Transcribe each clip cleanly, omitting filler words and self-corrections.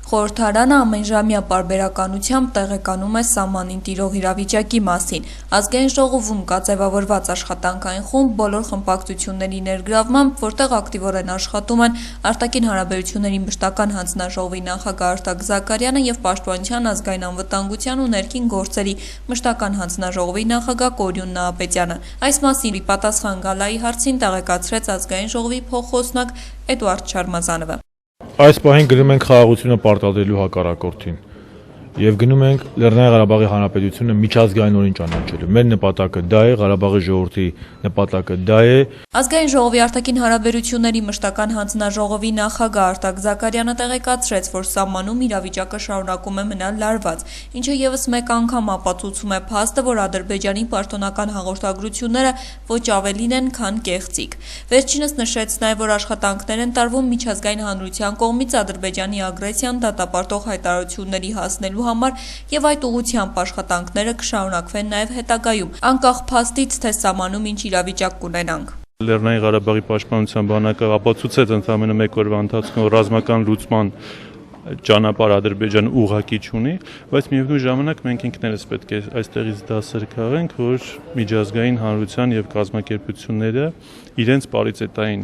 Խորհրդարանը ամենժամյա պարբերականությամբ տեղեկանում է սահմանին տիրող իրավիճակի մասին։ Ազգային ժողովում կա ձևավորված աշխատանքային խումբ բոլոր խմբակցությունների ներգրավմամբ, որտեղ ակտիվորեն աշխատում են արտաքին հարաբերությունների մշտական հանձնաժողովի նախագահ Արտակ Զաքարյանը և Պաշտպանության, ազգային անվտանգության ու ներքին գործերի մշտական հանձնաժողովի նախագահ Կորյուն Նահապետյանը։ Այս մասին պատասխան Գալայի հարցին տեղեկացրեց ազգային ժողովի փոխխոսնակ Էդուարդ Շարմազանովը։ Այս պահին գնում ենք խաղաղությունը պարտադրելու հակառակորդին եւ գնում ենք Լեռնային Ղարաբաղի Հանրապետությունը միջազգայինորեն ճանաչելու։ Մեր նպատակը դա է, Ղարաբաղի ժողովրդի նպատակը դա է։ Ազգային ժողովի արտաքին հարաբերությունների մշտական հանձնաժողովի նախագահ Արտակ Զաքարյանը տեղեկացրեց, որ սահմանում իրավիճակը շարունակում է մնալ լարված, ինչը եւս մեկ անգամ ապացուցում է փաստը, որ Ադրբեջանի պաշտոնական հաղորդագրությունները ոչ ավելին են, քան կեղծիք։ Վերջինս նշեց նաեւ, որ աշխատանքներ են տարվում միջազգային հանրության կողմից Ադրբեջանի ագրեսիան դատապարտող հայտարարությունների հասնելու համար եւ այդ ուղղությամբ աշխատանքները կշարունակվեն նաեւ հետագայում, անկախ փաստից, թե սահմանում ինչ իրավիճակ կունենանք։ Լեռնային Ղարաբաղի պաշտպանության բանակը ապացուցեց ընդամենը մեկ օրվա ընթացքում ռազմական լուծման ճանապարհ Ադրբեջանը ուղղակի չունի, բայց միևնույն ժամանակ մենք ինքներս պետք է այստեղից դասեր քաղենք, որ միջազգային հանրության եւ կազմակերպությունները իրենց պարիետետային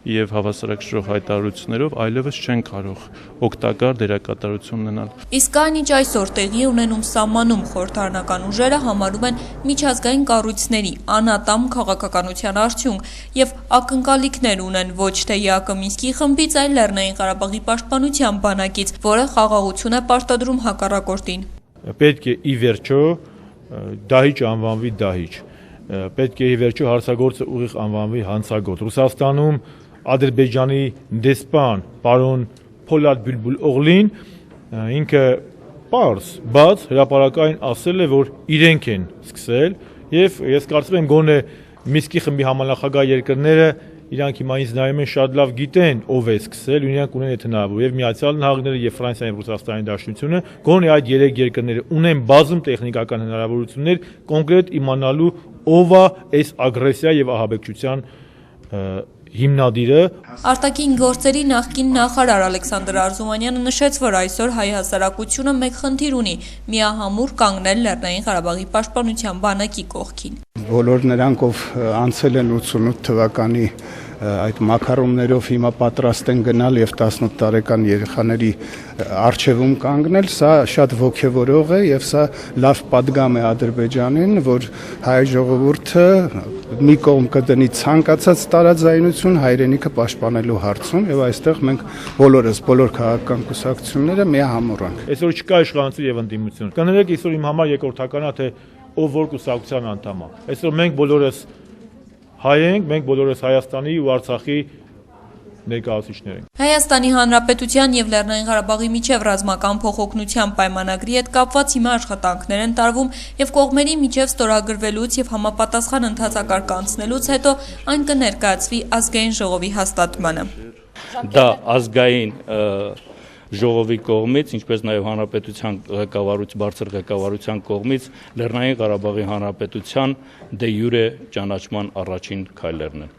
եւ հավասարակշռող հայտարարություններով այլևս չեն կարող օգտակար դերակատարություն ունենալ։ Իսկ այն, ինչ այսօր տեղի ունենում սահմանում, խորհրդարանական ուժերը համարում են միջազգային կառույցների անատամ քաղաքականության արդյունք եւ ակնկալիքներ ունեն ոչ թե ԵԱԿ Մինսկի խմբից, այլ Լեռնային Ղարաբաղի պաշտպանության բանակից, որը խաղաղություն է պարտադրում հակառակորդին։ Պետք է ի վերջո դահիճ անվանվի դահիճ։ Պետք է ի վերջո հարցագործը ուղիղ անվանվի հանցագործ։ Ռուսաստանում Ադրբեջանի դեսպան պարոն Փոլադ Բուլբուլ Օղլին ինքը պարզ, բաց հրապարակային ասել է, որ իրենք են սկսել եւ ես կարծում եմ գոնե Մինսկի խմբի համանախագահ երկրները իրանք հիմա ինձ նայում են շատ լավ գիտեն ով է սկսել ու իրանք ունեն այդ հնարավոր եւ Միացյալ Նահանգները եւ Ֆրանսիան եւ Ռուսաստանի Դաշնությունը գոնե այդ երեք երկրները ունեն բազում տեխնիկական հնարավորություններ կոնկրետ իմանալու ով է այս ագրեսիա եւ ահաբեկչության հիմնադիրը։ Արտաքին գործերի նախկին նախարար Ալեքսանդր Արզումանյանը նշեց, որ այսօր հայ հասարակությունը մեկ խնդիր ունի՝ միահամուռ կանգնել Լեռնային Ղարաբաղի պաշտպանության բանակի կողքին։ Բոլոր նրանք, ով անցել են 88 թվականի այդ մակարոններով հիմա պատրաստ են գնալ եւ 18 տարեկան երեխաների արժեվում կանգնել, սա շատ ոգևորող է եւ սա լավ պատգամ է Ադրբեջանին, որ հայ ժողովուրդը մի կողմ կդնի ցանկացած տարաձայնություն հայրենիքը պաշտպանելու հարցում եւ այստեղ մենք բոլորս, բոլոր քաղաքական կուսակցությունները միահամուռ ենք։ Այսօր չկա իշխանություն եւ ընդդիմություն։ Կներեք, այսօր իմ համար երկրորդականա թե ով որ կուսակցության անդամ է։ Այսօր մենք բոլորս հայ ենք, մենք բոլորս Հայաստանի ու Արցախի ներկայացուցիչներ ենք։ Հայաստանի Հանրապետության եւ Լեռնային Ղարաբաղի միջև ռազմական փոխօգնության պայմանագրի հետ կապված հիմա աշխատանքներ են տարվում եւ կողմերի միջև ստորագրվելուց եւ համապատասխան ընթացակարգ անցնելուց հետո այն կներկայացվի ազգային ժողովի հաստատմանը։ Դա ազգային ժողովի կողմից, ինչպես նաև հանրապետության բարձր ղեկավարության կողմից Լեռնային Ղարաբաղի Հանրապետության դե յուրե ճանաչման առաջին քայլերն են։